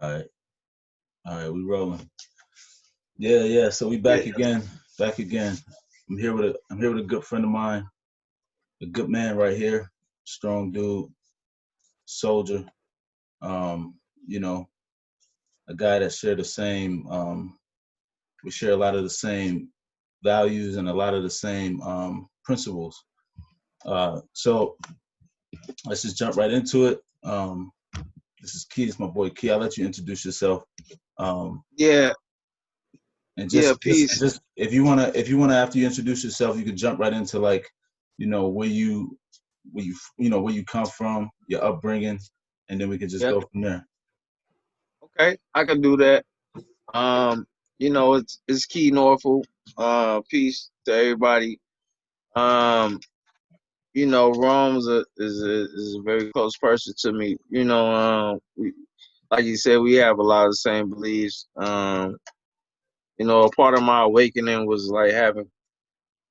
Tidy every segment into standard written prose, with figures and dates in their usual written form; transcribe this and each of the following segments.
All right, all right, we rolling. Yeah, yeah. So we Yeah. back again, back again. I'm here with a good friend of mine, a good man right here, strong dude, soldier. Um, you know, a guy that share the same. We share a lot of the same values and a lot of the same principles. So let's just jump right into it. This is Key. This is my boy Key. I'll let you introduce yourself. Um, Yeah. and Yeah. just Peace. just if you wanna after you introduce yourself, you can jump right into like, where you come from, your upbringing, and then we can just Yeah. go from there. Okay. I can do that. Um, it's Key Norfolk. Peace to everybody. Um, Rome's is a very close person to me. Like you said, we have a lot of the same beliefs. A part of my awakening was like having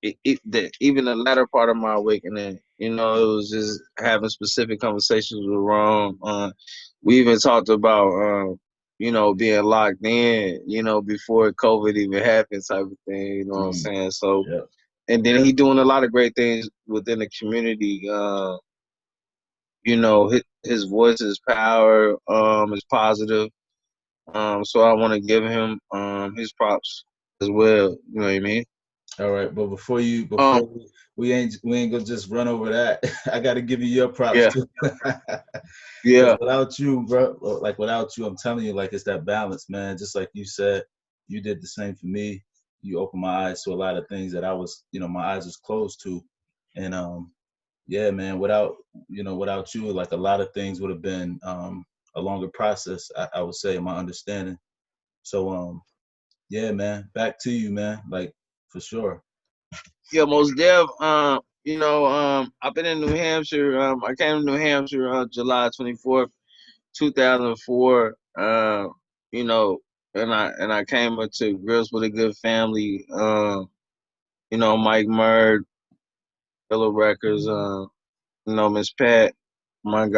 even the latter part of my awakening, it was just having specific conversations with Ron. We even talked about, being locked in, before COVID even happened, type of thing. You know what I'm Mm, saying? So, yeah. and then he doing a lot of great things within the community. His voice is power, is positive. So I want to give him his props as well. You know what I mean? All right, but Um, we ain't gonna just run over that. I got to give you your props yeah, too, because yeah. without you, bro, like without you, I'm telling you, like it's that balance, man. Just like you said, you did the same for me. You opened my eyes to a lot of things that my eyes was closed to, and yeah, man. Without you, like a lot of things would have been a longer process. I would say, in my understanding. So yeah, man. Back to you, man. Like for sure. Yeah, most dev. I've been in New Hampshire. I came to New Hampshire on July 24th, 2004. You know, and I came up to Grills with a Good Family. Mike Murd, Pillow Records. Miss Pat, my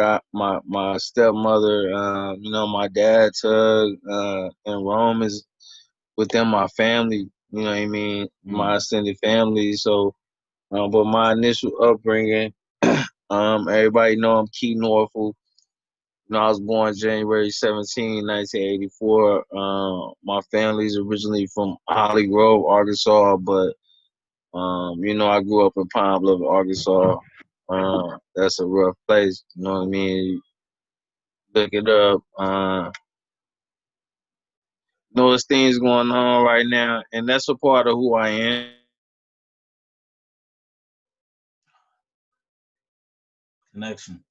stepmother. My dad, Tug, and Rome is within my family. You know what I mean? My Mm. extended family. So, but my initial upbringing. Everybody know I'm Key Norfolk. I was born January 17, 1984. My family's originally from Holly Grove, Arkansas, but I grew up in Pine Bluff, Arkansas. That's a rough place. You know what I mean? Look it up. There's things going on right now, and that's a part of who I am. Connection.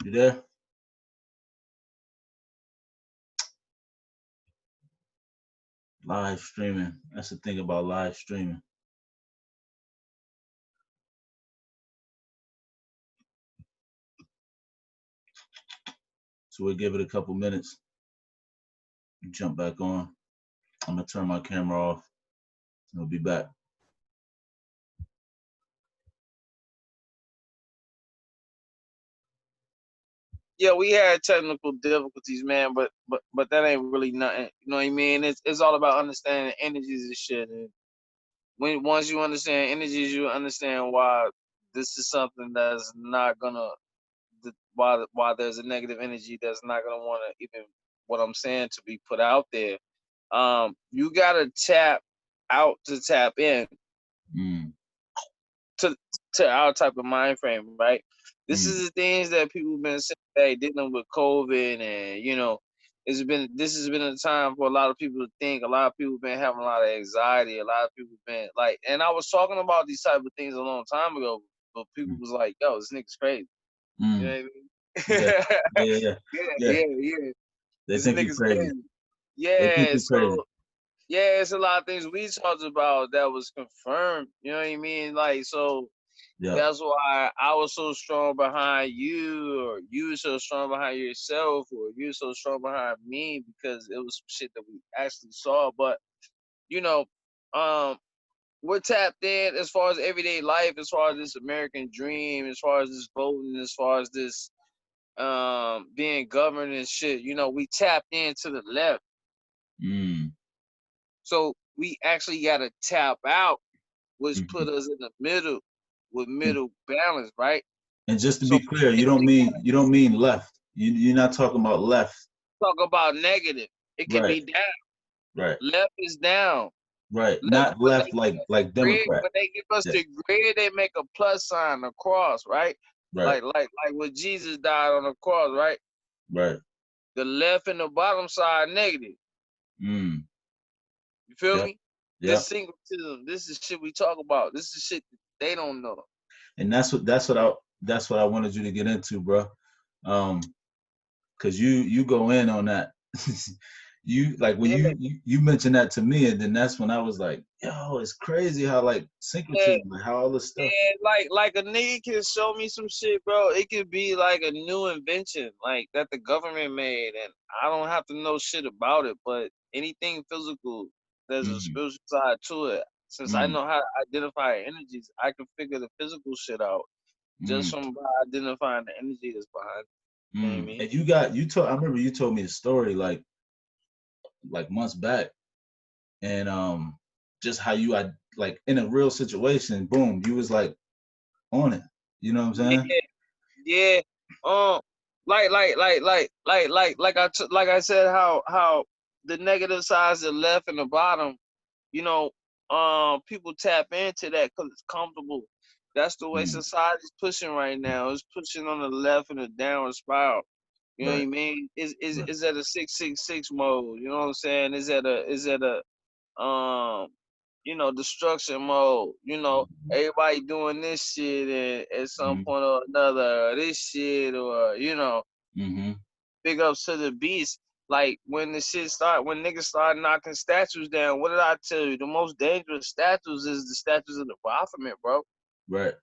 You there? Live streaming. That's the thing about live streaming. So we'll give it a couple minutes. Jump back on. I'm gonna turn my camera off. We'll be back. Yeah, we had technical difficulties, man, but that ain't really nothing. You know what I mean? It's all about understanding energies and shit. And once you understand energies, you understand why this is something that's not gonna why there's a negative energy that's not gonna want to even what I'm saying to be put out there. You gotta tap out to tap in Mm, to our type of mind frame, right? This mm, is the things that people have been saying, hey, dealing with COVID, and this has been a time for a lot of people to think. A lot of people have been having a lot of anxiety. A lot of people have been like, and I was talking about these type of things a long time ago, but people mm, was like, yo, this nigga's crazy. You know mm. what I Yeah, mean? yeah, yeah, Yeah, yeah. yeah, yeah. They This think you nigga's crazy. crazy. They think Yeah, you crazy. so yeah, it's a lot of things we talked about that was confirmed. You know what I mean? Like, so Yeah. that's why I was so strong behind you, or you were so strong behind yourself, or you were so strong behind me, because it was some shit that we actually saw. But you know, um, we're tapped in as far as everyday life, as far as this American dream, as far as this voting, as far as this being governed and shit. You know, we tapped into the left. Mm. So we actually gotta tap out, which Mhm. put us in the middle with And, middle balance, right? and just to So be clear, you don't mean left. You're not talking about left. talk about negative. It could Right. be down. Right. Left is down. Right. Left Not when they left like grid, Democrat. when they give us Yeah. the grid, they make a plus sign, a cross, right? Right. Like when Jesus died on the cross, right? Right. The left and the bottom side negative. Mm. You feel Yep. me? Yep. This syncretism, this is shit we talk about. This is shit that they don't know. And that's what I wanted you to get into, bro. Um, cause you go in on that. You like when Yeah, you mentioned that to me, and then that's when I was like, yo, it's crazy how like yeah, syncretism, like how all this stuff. yeah. Like a nigga can show me some shit, bro. It could be like a new invention, like that the government made, and I don't have to know shit about it. But anything physical, there's a Mm, spiritual side to it. Since I mm, know how to identify energies, I can figure the physical shit out just mm, from identifying the energy that's behind it. You know what I mm. mean? And you told I remember you told me a story like months back, and just how you had like in a real situation, boom, you was like on it. You know what I'm saying? Yeah, yeah. Um, like I said, how the negative sides, the left and the bottom, you know, people tap into that because it's comfortable. That's the way Mm, society's pushing right now. It's pushing on the left and the downward spiral. You know what I right, mean? right. Is at a 666 mode. You know what I'm saying? Is at a destruction mode. Everybody doing this shit and at some Mm-hmm, point or another, this shit or mm-hmm, big ups to the beast. Like when when niggas start knocking statues down, what did I tell you? The most dangerous statues is the statues of the Baphomet, bro. right.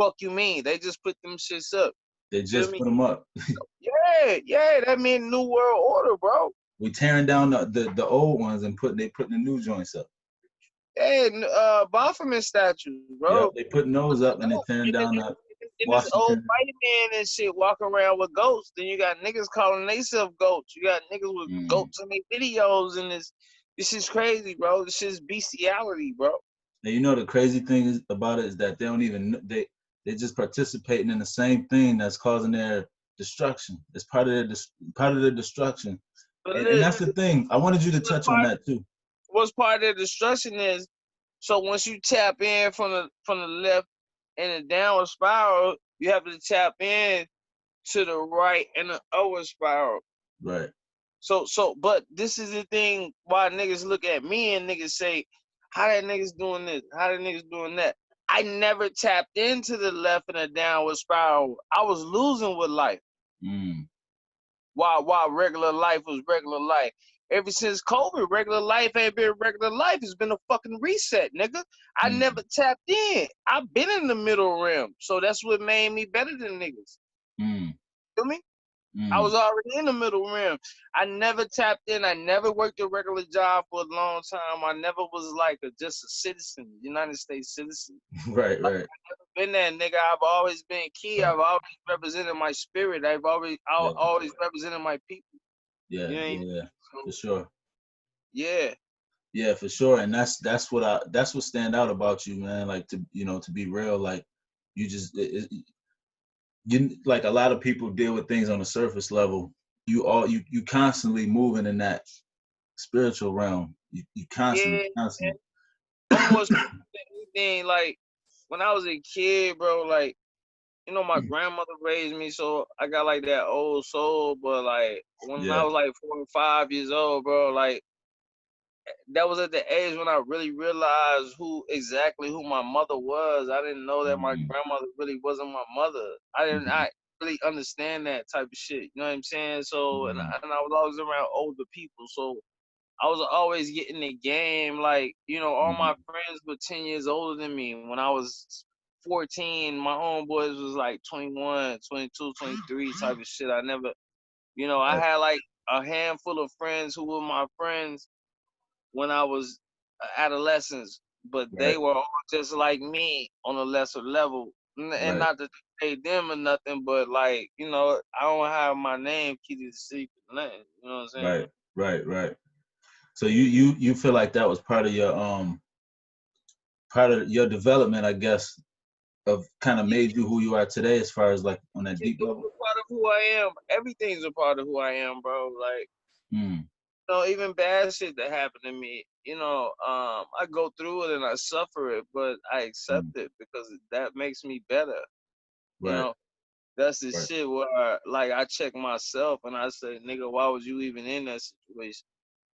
Fuck you mean? They just put them shits up. They Feel just me? put them up. Yeah, that mean New World Order, bro. We tearing down the old ones and they putting the new joints up. Yeah, Baphomet statues, bro. Yep, they putting those up and they Dope. tearing down the And this old Washington. white man and shit walking around with goats. Then you got niggas calling themselves goats. You got niggas with Mm. goats in their videos and this is crazy, bro. This is bestiality, bro. And you know the crazy thing about it is that they don't even they just participating in the same thing that's causing their destruction. It's part of their destruction. But And that's the thing. I wanted you to what's touch on that too. part of the destruction is so once you tap in from the left and the downward spiral, you have to tap in to the right and the upward spiral. Right. But this is the thing why niggas look at me and niggas say, how that niggas doing this? How that niggas doing that? I never tapped into the left and the downward spiral. I was losing with life. Mm. While regular life was regular life. Ever since COVID, regular life ain't been regular life. It's been a fucking reset, nigga. I Mm. never tapped in. I've been in the middle realm. So that's what made me better than niggas. Mm. Feel me? I was Mm. already in the middle rim. I never tapped in. I never worked a regular job for a long time. I never was like just a citizen, United States citizen. Right, Like right. I never been that nigga. I've always been key. I've always represented my spirit. Yeah. always represented my people. Yeah, You know what I mean? yeah, yeah. For So sure. yeah, Yeah, for sure. And that's what stand out about you, man. Like to be real, like you just you like a lot of people deal with things on the surface level. You constantly moving in that spiritual realm. You constantly, yeah. constantly. I'm more spiritual than anything. Like when I was a kid, bro. Like my grandmother raised me, so I got like that old soul. But like when I Yeah. was like 4 or 5 years old, bro, like that was at the age when I really realized who my mother was. I didn't know that my Mm-hmm. grandmother really wasn't my mother. I didn't Mm-hmm. I really understand that type of shit. You know what I'm saying? So Mm-hmm. and I was always around older people, so I was always getting the game. Like all Mm-hmm. my friends were 10 years older than me. When I was 14, my homeboys was like 21, 22, 23 type of shit. I never, I Right. had like a handful of friends who were my friends when I was adolescents. but they Right. were all just like me on a lesser level. And Right. not to hate them or nothing, but like, you know, I don't have my name keep it a secret, nothing. You know what I'm saying? Right. Right. Right. So you feel like that was part of your development, I guess, of kind of Yeah, made you who you are today, as far as like on that deep it's level. a part of who I am. Everything's a part of who I am, bro. Like, Mm. you know, even bad shit that happened to me, you know, I go through it and I suffer it, but I accept Mm. it because that makes me better. You Right. know, that's the Right. shit where like I check myself and I say, nigga, why was you even in that situation?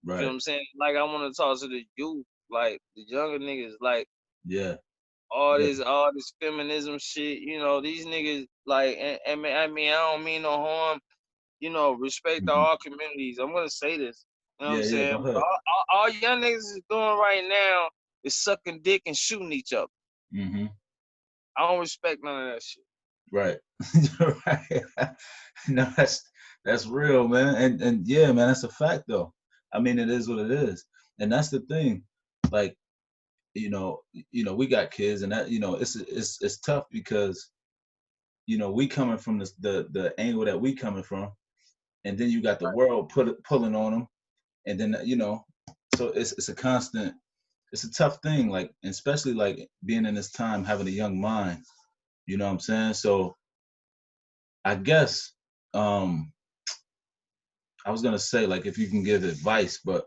You feel what Right. I'm saying? Like I want to talk to the youth, like the younger niggas, like Yeah. all Yeah. this feminism shit. You know, these niggas like, I don't mean no harm. You know, respect Hmm. all communities. I'm gonna say this. You know what I'm Yeah. Yeah. Go saying? ahead. All young niggas is doing right now is sucking dick and shooting each other. Hmm. I don't respect none of that shit. Right. You're right. No, that's real, man. And yeah, man, that's a fact though. I mean, it is what it is. And that's the thing. Like, we got kids and that, it's tough because, we coming from the angle that we coming from, and then you got the world pulling on them, and then, so it's a constant, it's a tough thing, like, and especially like being in this time, having a young mind, you know what I'm saying? So I guess, um I was gonna say, like, if you can give advice, but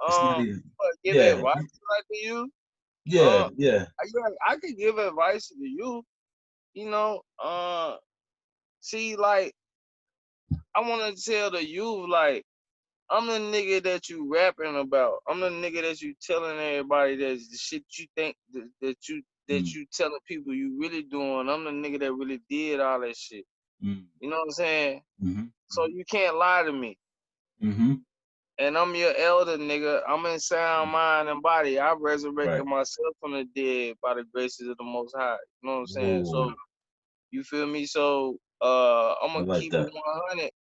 it's not even. But give Yeah, advice like to you. yeah, yeah. I could give advice to you. You know, see, like I want to tell the youth, like I'm the nigga that you rapping about. I'm the nigga that you telling everybody that the shit you think that Mm, you telling people you really doing. I'm the nigga that really did all that shit. mm, You know what I'm saying? mhm, So you can't lie to me. mhm, And I'm your elder nigga. I'm in sound mhm. mind and body. I resurrected Right. myself from the dead by the graces of the Most High. You know what I'm saying? So Ooh, you feel me? So I'm I gonna like keep it that. 100.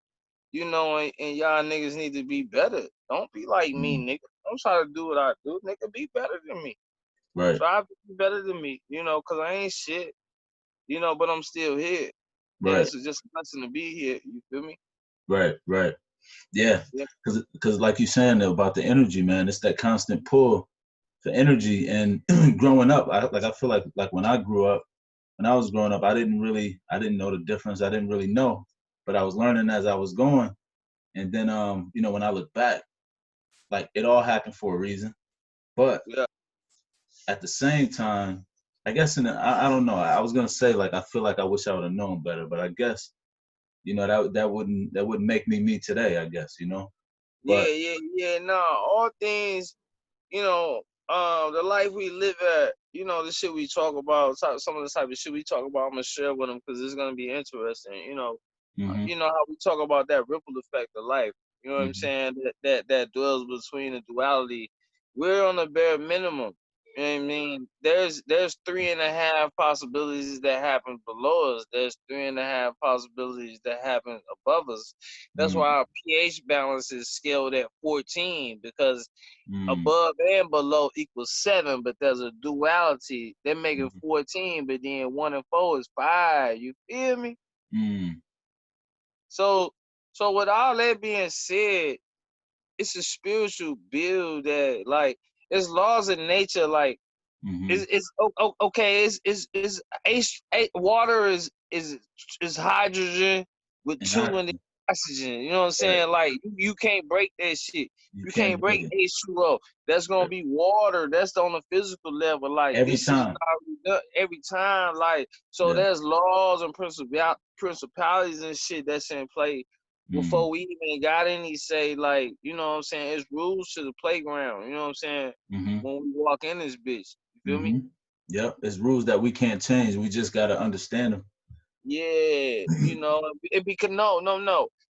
You know, and y'all niggas need to be better. Don't be like me, Mm, nigga. Don't try to do what I do, nigga. Be better than me. right, Try to be better than me. You know, cause I ain't shit. You know, but I'm still here, and right, it's just a blessing to be here. You feel me? right, right. Yeah, Yeah, because like you saying about the energy, man, it's that constant pull for energy. And growing up, I feel like when I grew up, when I was growing up, I didn't know the difference. I didn't really know, but I was learning as I was going. And then, when I look back, like, it all happened for a reason. But yeah, at the same time, I guess I don't know. I was gonna say, like, I feel like I wish I would have known better, but I guess, that wouldn't make me today, I guess, yeah, But yeah, yeah. No, all things. You know, the life we live at. You know, the shit we talk about. Some of the type of shit we talk about. I'm gonna share with them because it's gonna be interesting. hmm, You know how we talk about that ripple effect of life. You know what I'm hmm, saying? That dwells between the duality. We're on the bare minimum. You know what I mean? There's 3.5 possibilities that happen below us. There's 3.5 possibilities that happen above us. That's mm, why our pH balance is scaled at 14 because mm, above and below equals 7, but there's a duality. They're making mm, 14, but then 1 and 4 is 5. You feel me? mm, So, so with all that being said, it's a spiritual build that like it's laws of nature. Like hmm, okay. It's water is hydrogen with and 2 in the hydrogen, oxygen. You know what I'm right? saying? Like you can't break that shit. You You can't can't break break it, H2O. That's gonna right? be water. That's on the physical level. Like Every this shit is time. already done every time. Like so, Yeah. there's laws and principalities and shit that's in play Mm, before we even got any say. Like you know what I'm saying? It's rules to the playground. You know what I'm saying? hmm, When we walk in this bitch, you feel me? hmm. Yep. It's rules that we can't change. We just gotta understand them. Yeah, you know, it because no.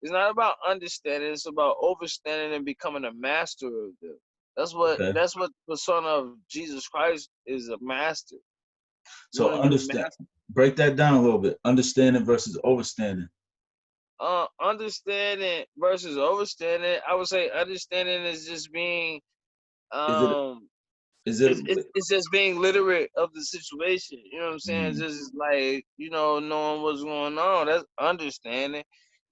It's not about understanding. It's about overstanding and becoming a master of them. Okay. That's what the Son of Jesus Christ is, a master. You So want to be a understand. master. Break that down a little bit. Understanding versus overstanding. Understanding versus overstanding. I would say understanding is just being Is it um Is it? It's just being literate of the situation. You know what I'm saying? Mm, Just like, knowing what's going on. That's understanding.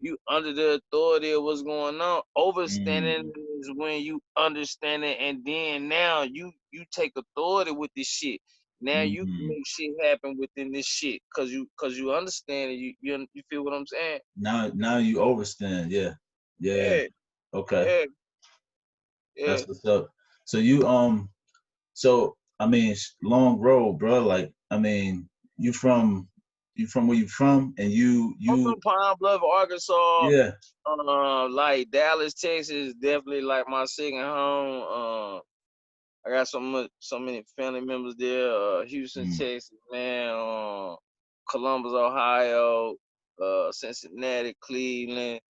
You under the authority of what's going on. Overstanding mm, is when you understand it, and then now you take authority with this shit. Now you can mm. make shit happen within this shit, cause you understand it. You feel what I'm saying? Now you overstand. Yeah, yeah. Yeah, Okay, yeah, yeah. that's what's up. So so I mean, long road, bro. Like, I mean, you from where you from, and I'm from Pine Bluff, Arkansas. yeah. Like Dallas, Texas, definitely like my second home. I got so many family members there. Houston, Mm. Texas, man. Columbus, Ohio. Cincinnati, Cleveland.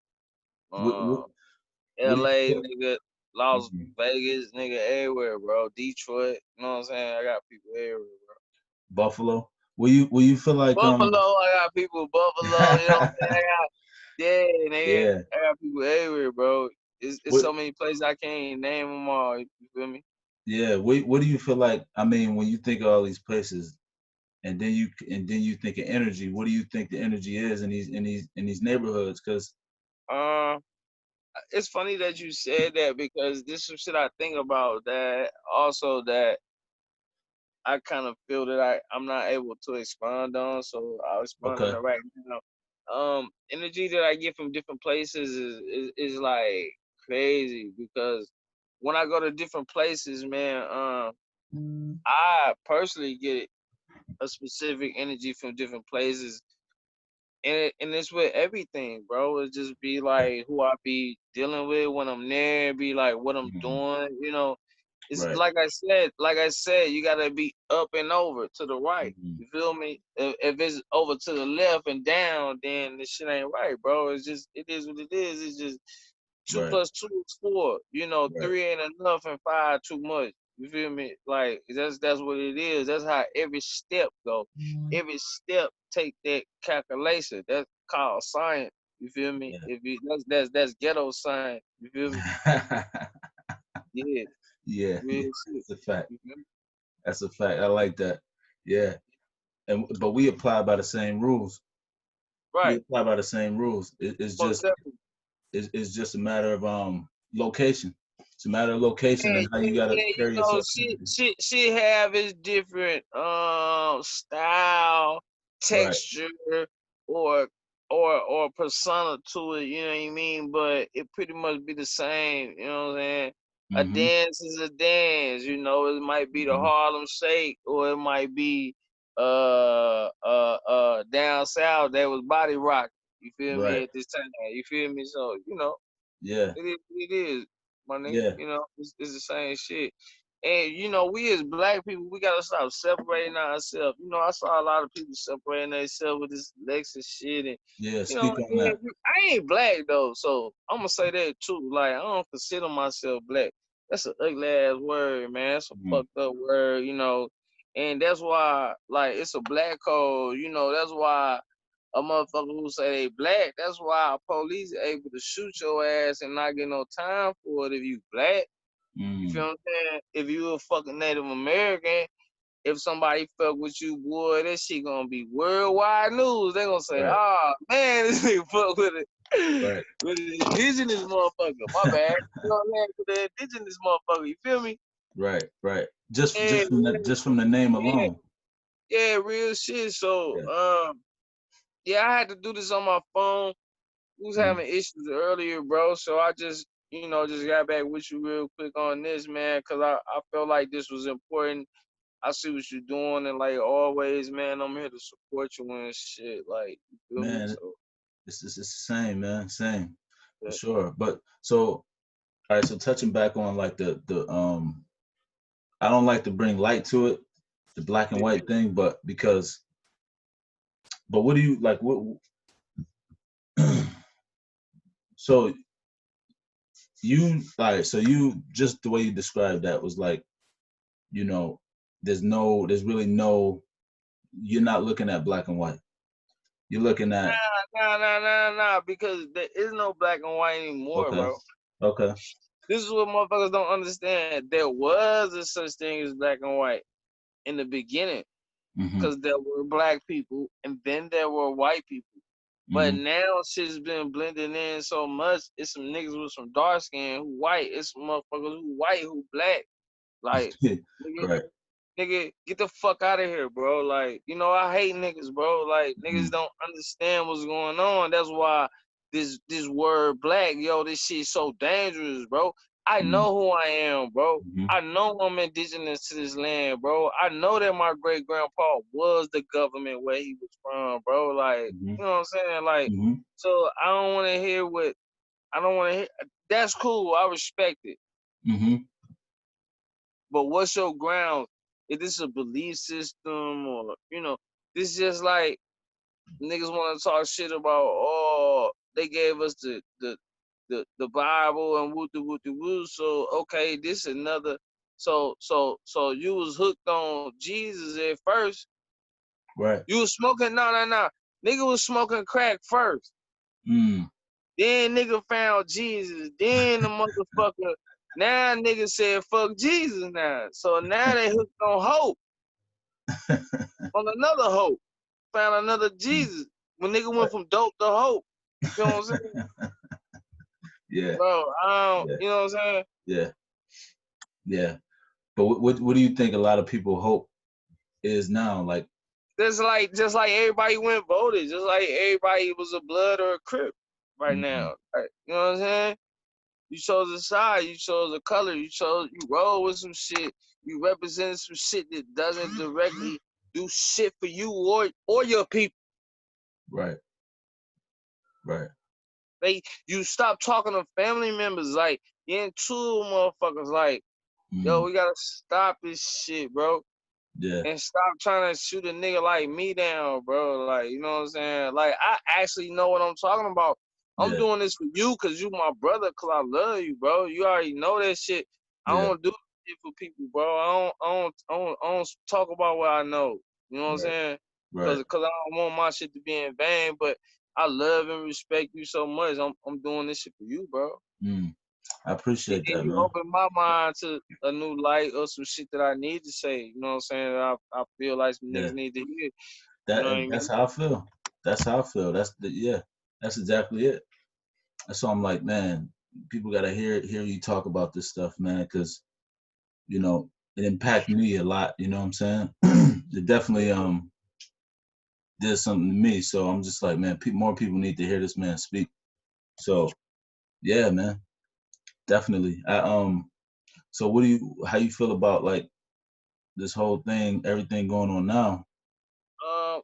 What Uh, what do you L.A. feel? nigga, Las Mhm. Vegas, nigga, everywhere, bro. Detroit, you know what I'm saying? I got people everywhere, bro. Buffalo. Will you feel like Buffalo, I got people in Buffalo, you know what I'm saying? Yeah, nigga, yeah. I got people everywhere, bro. It's What so many places I can't name them all. You feel me? yeah, what do you feel like? I mean, when you think of all these places, and then you think of energy, what do you think the energy is in these neighborhoods? Because Uh, it's funny that you said that because this is some shit I think about that also that I kind of feel that I'm not able to expand on, so I'll expand on okay, it right now. Energy that I get from different places is like crazy because when I go to different places, man, I personally get a specific energy from different places, and it's with everything, bro. It just be right, like who I be dealing with when I'm there, be like what I'm mhm, doing. It's right, like I said, you gotta be up and over to the right. mhm, You feel me? If it's over to the left and down, then this shit ain't right, bro. It is what it is. It's just two right, plus two is four. right, Three ain't enough and five too much. You feel me? Like that's what it is. That's how every step go. Every step take that calculation. That's called science. You feel me? yeah. If you that's ghetto science. You feel me? Yeah, Yeah, real yeah, shit. that's a fact. You feel me? That's a fact. I like that. Yeah, but we apply by the same rules. We Right. apply by the same rules. It's Most just definitely. it's just a matter of location. It's a matter of location Yeah, and how yeah, you gotta yeah. carry yourself She physically. she she have its different style, Right. texture, or or persona to it. You know what I mean? But it pretty much be the same. You know what I'm saying? A Mm-hmm. dance is a dance. It might be the Mm-hmm. Harlem Shake, or it might be down south that was body rock. You feel me? Right. At this time, you feel me? So Yeah. it is, my nigga. Yeah. It's the same shit. And we as black people, we gotta stop separating ourselves. I saw a lot of people separating themselves with this Lexus shit, and Yeah. Speak on yeah, that. I ain't black though, so I'm gonna say that too. Like I don't consider myself black. That's an ugly ass word, man. That's a Mm. fucked up word. And that's why, like, it's a black code. That's why a motherfucker who say they black, that's why police able to shoot your ass and not get no time for it if you black. You feel Mm. what I'm saying? If you a fucking Native American, if somebody fuck with you, boy, that shit gonna be worldwide news. They gonna say, Right. "Ah, man, this nigga fuck with it." Right. With the indigenous motherfucker. My bad. You know what I'm saying? With the indigenous motherfucker. You feel me? Right. Right. Just And just from the name yeah, alone. yeah, real shit. So, Yeah. yeah, I had to do this on my phone. We was Mm. having issues earlier, bro. So I just got back with you real quick on this, man, because I felt like this was important. I see what you're doing, and like always, man, I'm here to support you and shit. Like, you feel me? Man, So, it's the same, man. Same for yeah, sure. But so all right. So touching back on like the I don't like to bring light to it, the black and white thing, but what do you like? What so you just the way you described that was like, you know, there's really no, you're not looking at black and white. You're looking at nah, because there is no black and white anymore, okay, bro. okay, This is what motherfuckers don't understand. There was a such thing as black and white in the beginning, Mm-hmm. because there were black people and then there were white people. But Mm-hmm. now shit's been blending in so much. It's some niggas with some dark skin who white. It's some motherfuckers who white who black. Like, nigga, Right. nigga, get the fuck out of here, bro. Like, you know, I hate niggas, bro. Like, Mm-hmm. niggas don't understand what's going on. That's why this word black, yo, this shit so dangerous, bro. I know who I am, bro. Mm-hmm. I know I'm indigenous to this land, bro. I know that my great grandpa was the government where he was from, bro. Like, Mm-hmm. you know what I'm saying? Like, Mm-hmm. so I don't want to hear what I don't want to hear. That's cool. I respect it. Mm-hmm. But what's your ground? Is this a belief system, or this just like niggas want to talk shit about? Oh, they gave us the Bible and woo woo woo. So okay, this another. So you was hooked on Jesus at first. Right. You was smoking no. Nigga was smoking crack first. Mm. Then nigga found Jesus. Then the motherfucker. Now nigga said fuck Jesus now. So now they hooked on hope. On another hope. Found another Jesus. When nigga went from dope to hope. You know what I'm saying? Yeah. Bro, Yeah. you know what I'm saying? Yeah. Yeah. But what do you think a lot of people hope is now? Like, Just like everybody went voted. Just like everybody was a blood or a crip right mm-hmm. now. Right? You know what I'm saying? You chose a side, you chose a color, you roll with some shit, you represent some shit that doesn't directly do shit for you or your people. Right. Right. You stop talking to family members like you into motherfuckers like, yo, Mm. we gotta stop this shit, bro. Yeah. And stop trying to shoot a nigga like me down, bro. Like, you know what I'm saying? Like, I actually know what I'm talking about. I'm Yeah. doing this for you because you my brother, because I love you, bro. You already know that shit. I Yeah. don't do shit for people, bro. I don't talk about what I know. You know what I'm Right. saying? Right. Because I don't want my shit to be in vain, but I love and respect you so much. I'm doing this shit for you, bro. Mm. I appreciate And that, you man. open my mind to a new light or some shit that I need to say. You know what I'm saying? I feel like some Yeah. niggas need to hear. You know what I That's mean? how I feel. That's how I feel. Yeah. That's exactly it. So I'm like, man, people gotta hear you talk about this stuff, man, because it impacted me a lot. You know what I'm saying? It definitely did something to me. So I'm just like, man, more people need to hear this man speak. So yeah, man, definitely. So how you feel about like this whole thing, everything going on now?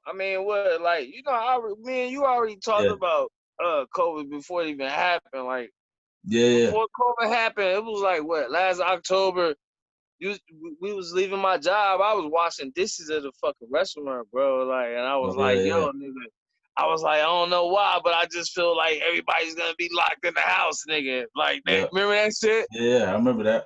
I mean, what like me and you already talked Yeah, about COVID before it even happened. Like yeah, yeah. before COVID happened, it was like what last October. We was leaving my job. I was washing dishes at a fucking restaurant, bro. Like, and I was Oh yeah, like, yo, yeah, nigga. I was like, I don't know why, but I just feel like everybody's gonna be locked in the house, nigga. Like that. yeah, Remember that shit? yeah. I remember that.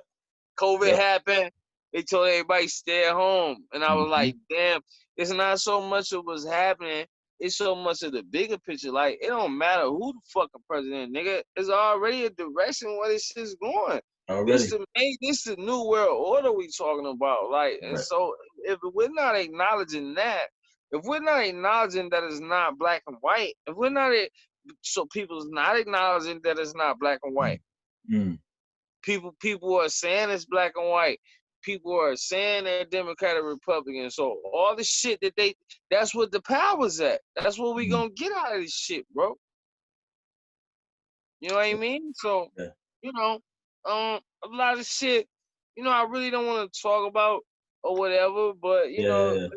COVID Yep. happened. They told everybody stay at home, and I was Hmm. like, damn. It's not so much of what's happening. It's so much of the bigger picture. Like, it don't matter who the fucking president, nigga. It's already a direction where this shit's going. Already. This the new world order we talking about. Like, and Right. so if we're not acknowledging that, if we're not acknowledging that it's not black and white, if we're not so people's not acknowledging that it's not black and white. Mm. People are saying it's black and white. People are saying they're Democrat or Republican. So all the shit that's what the power's at. That's what we Mm. gonna get out of this shit, bro. You know what I mean? So, Yeah. you know, a lot of shit, I really don't want to talk about or whatever, but Yeah. Yeah.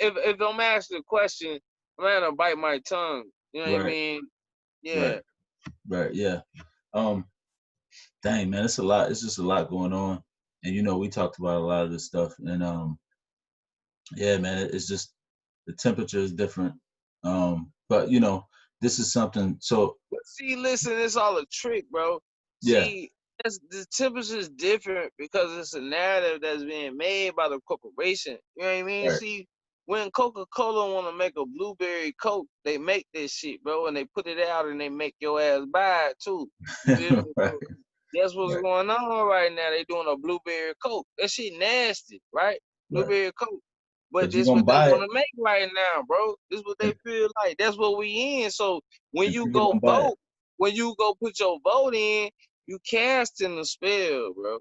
Yeah. if I'm asked the question, I'm gonna bite my tongue. You know what I Right. mean? Yeah. Right. Right. Yeah. Um. Dang, man, it's a lot. It's just a lot going on, and we talked about a lot of this stuff, and yeah, man, it's just the temperature is different. But this is something. So But see, listen, it's all a trick, bro. yeah. See, the temperature is different because it's a narrative that's being made by the corporation. You know what I mean? Right. See, when Coca-Cola want to make a blueberry Coke, they make this shit, bro, and they put it out and they make your ass buy it too. You feel me? Right. So That's what's Right. going on right now. They doing a blueberry coke. That shit nasty, right? Right. Blueberry coke. But But you're this gonna what they buy want it to make right now, bro. This what they and, feel like. That's what we in. So when and you people go gonna buy it. vote, when you go put your vote in, you casting the spell, bro.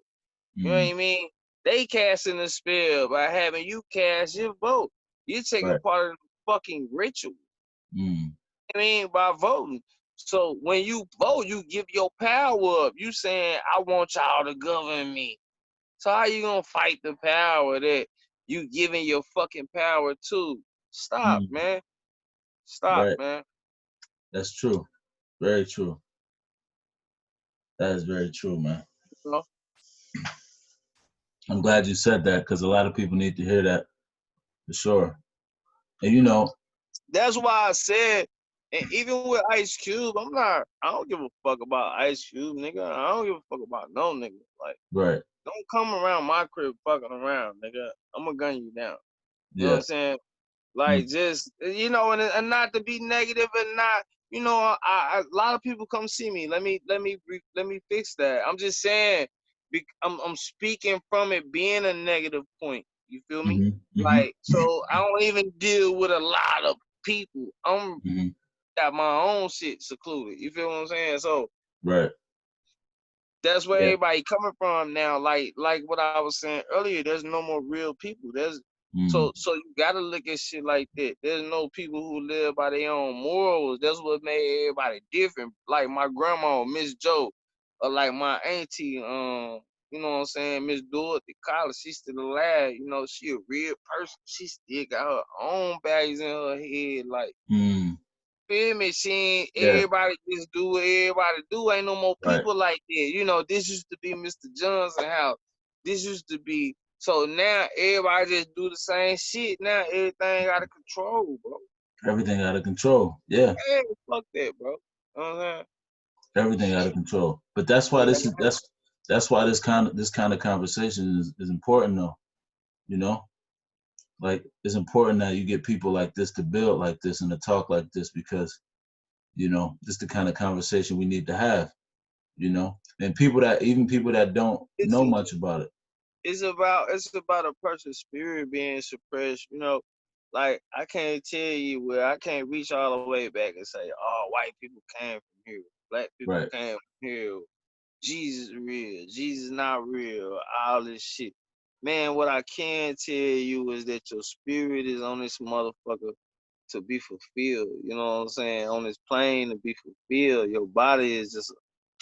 You know what Mm, I mean? They casting the spell by having you cast your vote. You're taking right. part of the fucking ritual. Mm, I mean, by voting. So when you vote, you give your power up. You saying, I want y'all to govern me. So how you gonna fight the power that you giving your fucking power to? Stop, mm, man. Stop, right. man. That's true. Very true. That is very true, man. You know? I'm glad you said that because a lot of people need to hear that for sure. And you know, That's why I said, and even with Ice Cube, I don't give a fuck about Ice Cube, nigga. I don't give a fuck about no nigga. Like, right. don't come around my crib fucking around, nigga. I'm gonna gun you down. You know what I'm Yeah. saying? Mm, Like just and not to be negative and not a lot of people come see me. Let me fix that. I'm just saying, I'm speaking from it being a negative point. You feel me? mm-hmm, mm-hmm, Like so, I don't even deal with a lot of people. I'm mm-hmm. got my own shit secluded. You feel what I'm saying? So Right. that's where Yeah. everybody coming from now. Like what I was saying earlier, there's no more real people. There's Mm, so you gotta look at shit like that. There's no people who live by their own morals. That's what made everybody different. Like my grandma, Miss Joe, or like my auntie, you know what I'm saying, Miss Dorothy Collins, she's still alive. You know, she a real person. She still got her own bags in her head. Like mm, feel me? Seeing yeah. everybody just do what everybody do. Ain't no more Right. people like that. You know, this used to be Mr. Johnson house. This used to be. So now everybody just do the same shit. Now everything out of control, bro. Everything out of control. Yeah. Hey, fuck that, bro. You know what I'm Everything out of control. But that's why saying? this is that's why this kind of conversation is important though. You know? Like it's important that you get people like this to build like this and to talk like this because, this is the kind of conversation we need to have, And people that don't It's know much about it. it's about a person's spirit being suppressed. You know, like I can't tell you where I can't reach all the way back and say, oh, white people came from here, black people Right. came from here. Jesus real, Jesus not real, all this shit. Man, what I can tell you is that your spirit is on this motherfucker to be fulfilled. You know what I'm saying? On this plane to be fulfilled. Your body is just a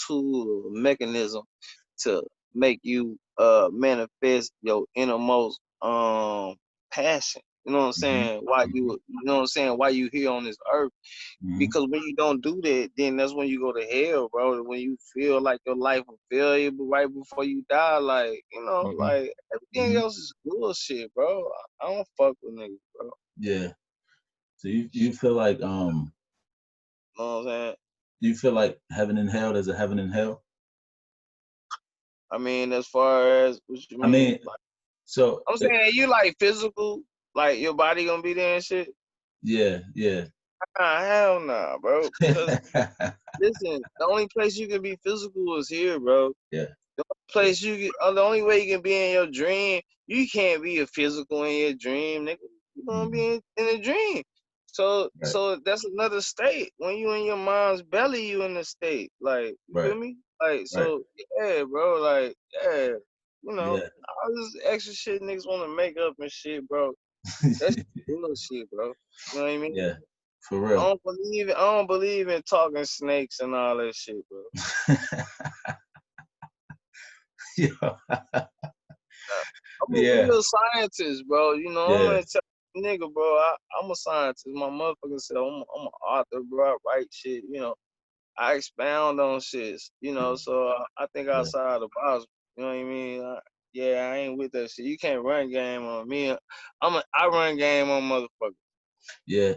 tool, a mechanism to make you manifest your innermost passion. You know what I'm Hmm. saying? Why you know what I'm saying? Why you here on this earth? Hmm. Because when you don't do that, then that's when you go to hell, bro. When you feel like your life a failure, but right before you die, like Hmm. like everything Hmm. else is bullshit, bro. I don't fuck with niggas, bro. Yeah. So you feel like You know what I'm saying? do you feel like heaven and hell? There's a heaven and hell. I mean, as far as what you I mean, mean, like so I'm saying, you like physical, like your body gonna be there and shit. yeah, yeah. Nah, hell nah, bro. Because listen, the only place you can be physical is here, bro. Yeah. Place the only way you can be in your dream, you can't be a physical in your dream, nigga. You gonna Mhm. be in a dream. So Right. so that's another state. When you in your mom's belly, you in the state. Like, you feel Right. me? Like, Right. so yeah, bro. Like, yeah, Yeah. all this extra shit niggas want to make up and shit, bro. That's bullshit, bro. You know what I mean? Yeah. For I real. don't believe in talking snakes and all that shit, bro. Yeah. I'm a Yeah. real scientist, bro. You know, I'm Yeah. gonna tell you, nigga, bro. I'm a scientist. My motherfucker said I'm an author, bro. I write shit. You know, I expound on shit. You know, so I think Yeah. outside the box. You know what I mean? Yeah, I ain't with that shit. You can't run game on me. I run game on motherfucker. Yeah.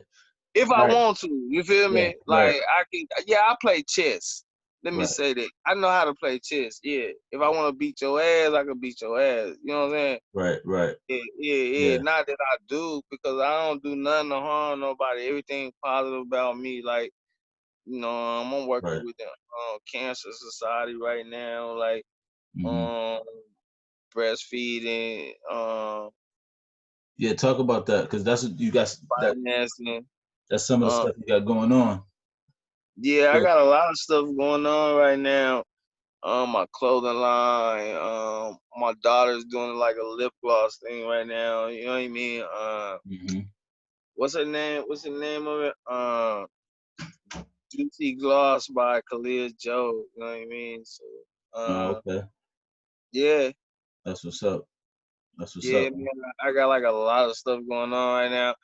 If All I right. want to, you feel Yeah. me? Like Right. I can, yeah, I play chess. Let me Right. say that. I know how to play chess. Yeah. If I want to beat your ass, I can beat your ass. You know what I'm saying? Right. Right. Yeah. Yeah. Not that I do, because I don't do nothing to harm nobody. Everything positive about me. Like I'm working Right. with the Cancer Society right now, like Hmm. um breastfeeding, Yeah, talk about that because that's what you got. financing. That's some of the Uh, stuff you got going on. yeah, I So, got a lot of stuff going on right now. My clothing line. My daughter's doing like a lip gloss thing right now. You know what I mean? hmm. What's her name? What's the name of it? Juicy Gloss by Kalia Joe. You know what I mean? So, Oh, uh, okay. yeah, That's what's up. That's what's yeah, up. man. I got like a lot of stuff going on right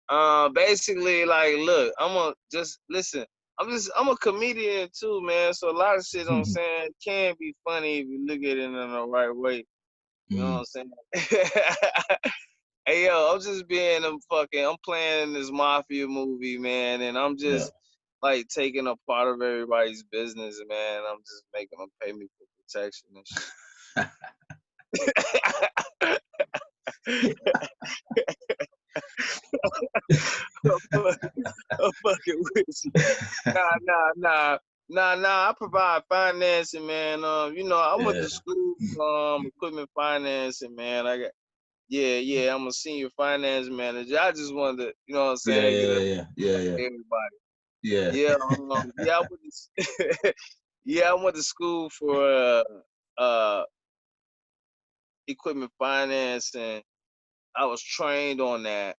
now. Basically, like, look, I'm a just listen. I'm a comedian too, man. So a lot of shit I'm saying can be funny if you look at it in the right way. You know Mm, what I'm saying? Hey yo, I'm just being I'm playing in this mafia movie, man, and I'm yeah. just like taking a part of everybody's business, man. I'm just making them pay me for protection and shit. I'm fucking with you. Nah. I provide financing, man. I went Yeah. to school equipment financing, man. Yeah. I'm a senior finance manager. I just wanted to, you know what I'm Yeah. saying, get Yeah. it Yeah. Yeah. Yeah. to everybody. Yeah. Yeah, yeah, I went to, yeah, I went to school for uh equipment finance, and I was trained on that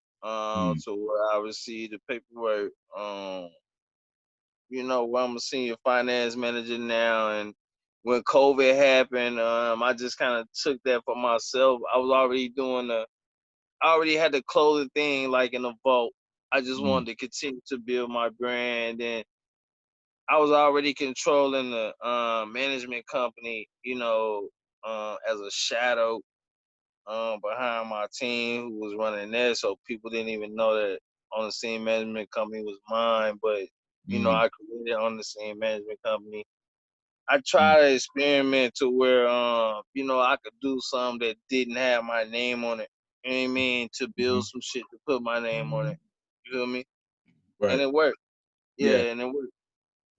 Mm, to where I received the paperwork. Where I'm a senior finance manager now, and when COVID happened, I just kind of took that for myself. I already had the clothing thing like in a vault. I just mm, wanted to continue to build my brand, and I was already controlling the management company, as a shadow behind my team who was running there. So people didn't even know that on the scene management company was mine. But, mm, I created on the scene management company. I mm, try to experiment to where, I could do something that didn't have my name on it. You know what I mean? To mhm. build some shit to put my name on it. You feel me? And Right. it worked. Yeah. Yeah, and it worked.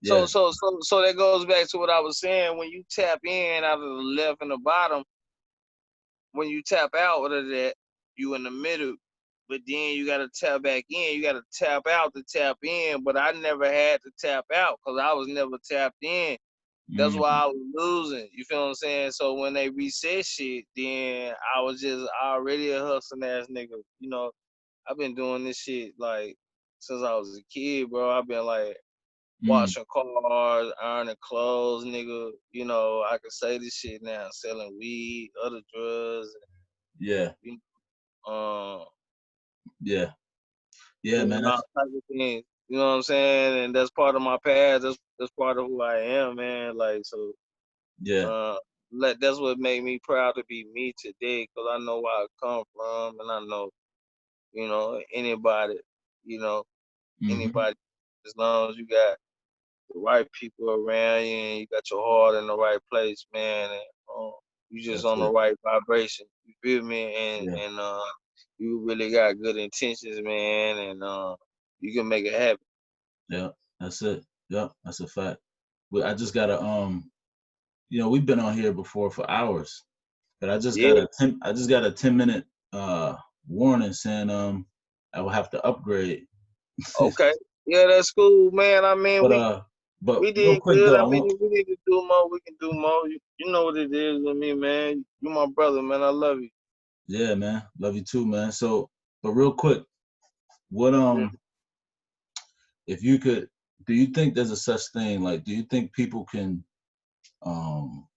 So Yeah. so so so that goes back to what I was saying. When you tap in out of the left and the bottom, when you tap out of that, you in the middle. But then you gotta tap back in. You gotta tap out to tap in. But I never had to tap out because I was never tapped in. That's why Mm, I was losing. You feel what I'm saying? So when they reset shit, then I was just already a hustling ass nigga. I've been doing this shit like since I was a kid, bro. I've been like mm. washing cars, ironing clothes, nigga. I can say this shit now, selling weed, other drugs, Yeah. and, Yeah. Yeah, man. doing all types of things. You know what I'm saying? And that's part of my past. That's part of who I am, man. Like so, Yeah. uh, that's what made me proud to be me today, cause I know where I come from, and I know, anybody, you know, Hmm. anybody, as long as you got the right people around you and you got your heart in the right place, man, and you just That's on the it. right vibration. You feel me? And Yeah. and you really got good intentions, man, and you can make it happen. Yeah. That's it. Yeah. That's a fact. But I just gotta we've been on here before for hours, but Yeah. I just got a 10-minute warning saying I will have to upgrade. Okay. Yeah, that's cool, man. I mean, But we but we real did quick good. though, I I mean, want if we need to do more, we can do more. You know what it is with me, man. You my brother, man. I love you. yeah, man. Love you too, man. So but real quick, what Yeah. if you could do you think there's a such thing, like do you think people can um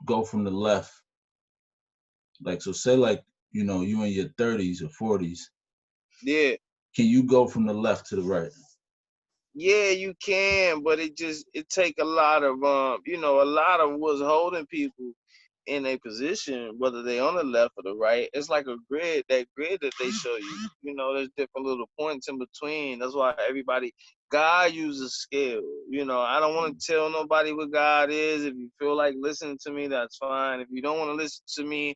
go from the left, like so say like you in your 30s or 40s, Yeah. can you go from the left to the right? Yeah, you can, but it take a lot of a lot of what's holding people in a position, whether they on the left or the right. It's like a grid, that grid that they show you. There's different little points in between. That's why God uses scale. I don't want to tell nobody what God is. If you feel like listening to me, that's fine. If you don't want to listen to me,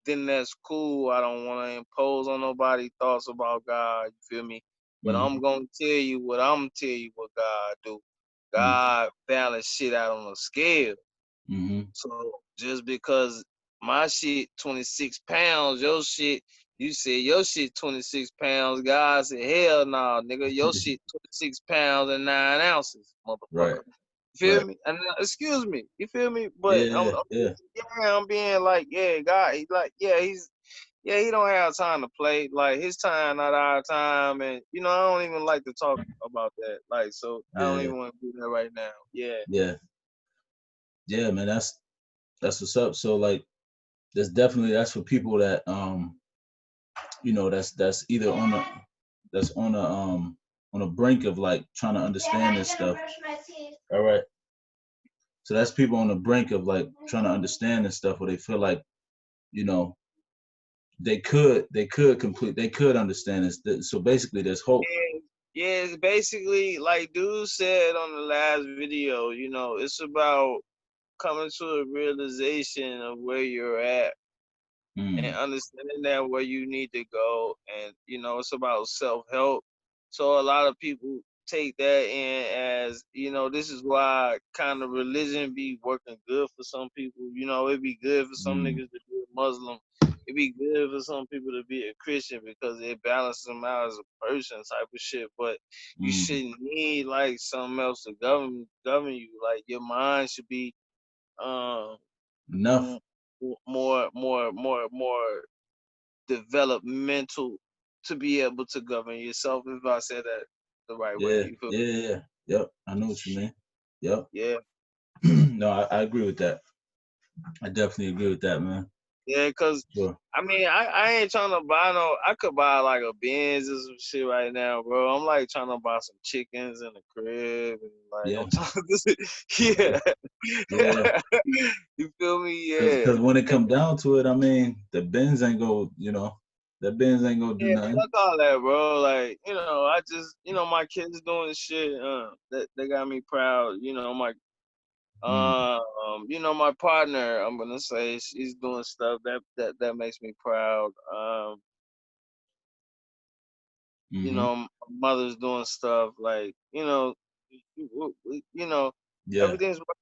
then that's cool. I don't want to impose on nobody thoughts about God. You feel me? But Mm-hmm. I'm gonna tell you what God do. Mm-hmm. God balance shit out on a scale. Mm-hmm. So just because my shit 26 pounds, your shit, you said your shit 26 pounds. God said, hell no, nigga, your shit 26 pounds and 9 ounces, Right. motherfucker. You feel Right. me? And excuse me, you feel me? But Yeah. Yeah. I'm being like, yeah, God, he like, he don't have time to play. Like his time, not our time, and I don't even like to talk about that. Like, so I don't Yeah. even want to do that right now. Yeah. Yeah. Yeah, man. That's what's up. So like, that's for people that that's either on a brink of like trying to understand this stuff. All right. So that's people on the brink of like trying to understand this stuff, where they feel like, you know, they could understand this. So basically, there's hope. Yeah, it's basically like dude said on the last video, it's about coming to a realization of where you're at and Mm, understanding that where you need to go. And, it's about self-help. So a lot of people take that in as, this is why kind of religion be working good for some people. It'd be good for some mm, niggas to be a Muslim. It'd be good for some people to be a Christian because it balances them out as a person type of shit. But you mm. shouldn't need like something else to govern you. Like your mind should be um Enough. m- more developmental to be able to govern yourself. If I said that the right way, Yeah. you feel? Yeah. Yeah. Yep. I know what you mean. Yep. Yeah, No, I agree with that. I definitely agree with that, man. yeah. Cause Sure. I mean, I ain't trying to buy no. I could buy like a Benz or some shit right now, bro. I'm like trying to buy some chickens in the crib and like Yeah. I'm trying to, Yeah. Yeah. yeah. You feel me? Yeah. Because when it come down to it, I mean, the Benz ain't go, the Benz ain't gonna do Yeah, nothing. fuck all that, bro. Like, I just, my kids doing shit. That they got me proud. Mm, My partner. I'm gonna say she's doing stuff that makes me proud. mm-hmm. My mother's doing stuff like, you know, Yeah, everything's working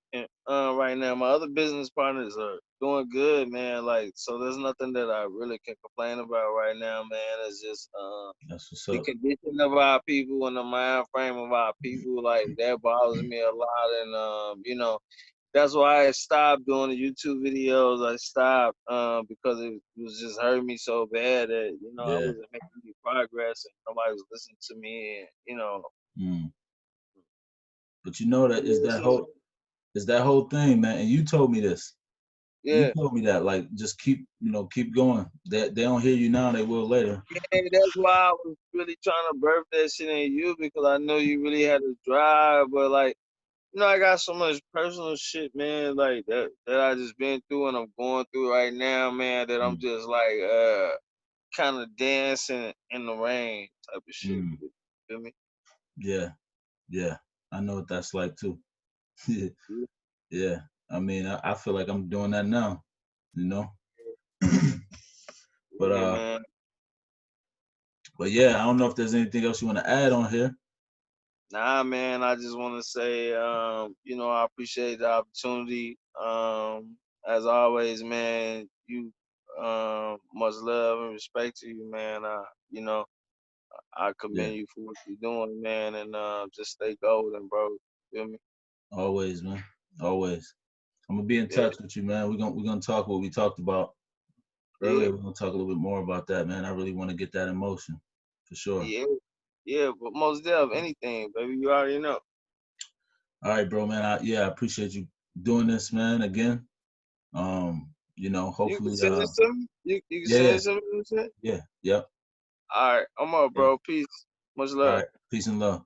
right now. My other business partners are doing good, man. Like, so there's nothing that I really can complain about right now, man. It's just that's what's the up. condition of our people and the mind frame of our people, like that bothers me a lot. And that's why I stopped doing the YouTube videos. I stopped because it was just hurting me so bad that I Yeah. wasn't making any progress and nobody was listening to me. And Mm. But you know that is yeah, that whole is that whole thing, man. And you told me this. You yeah. told me that, like, just keep going. They don't hear you now, they will later. And that's why I was really trying to birth that shit in you because I know you really had to drive, but like. I got so much personal shit, man, like that I just been through and I'm going through right now, man, that I'm Mm, just like kind of dancing in the rain type of shit. mm. You feel me? Yeah, yeah. I know what that's like too. Yeah. I mean, I feel like I'm doing that now, you know. But Yeah, man. yeah, I don't know if there's anything else you want to add on here. Nah, man. I just want to say, I appreciate the opportunity. As always, man. You, much love and respect to you, man. I Yeah, commend you for what you're doing, man, and just stay golden, bro. Feel me? always, man. Always. I'm gonna be in Yeah, touch with you, man. We're gonna talk what we talked about yeah, earlier. We're gonna talk a little bit more about that, man. I really want to get that in motion, for sure. yeah, yeah. But most deaf, anything, baby. You already know. All right, bro, man. I appreciate you doing this, man. Again, You can hopefully, send this to me. You can yeah, send yeah, it to me. You said. yeah, yep, All right, I'm up, yeah. bro. Peace. Much All love. right, peace and love.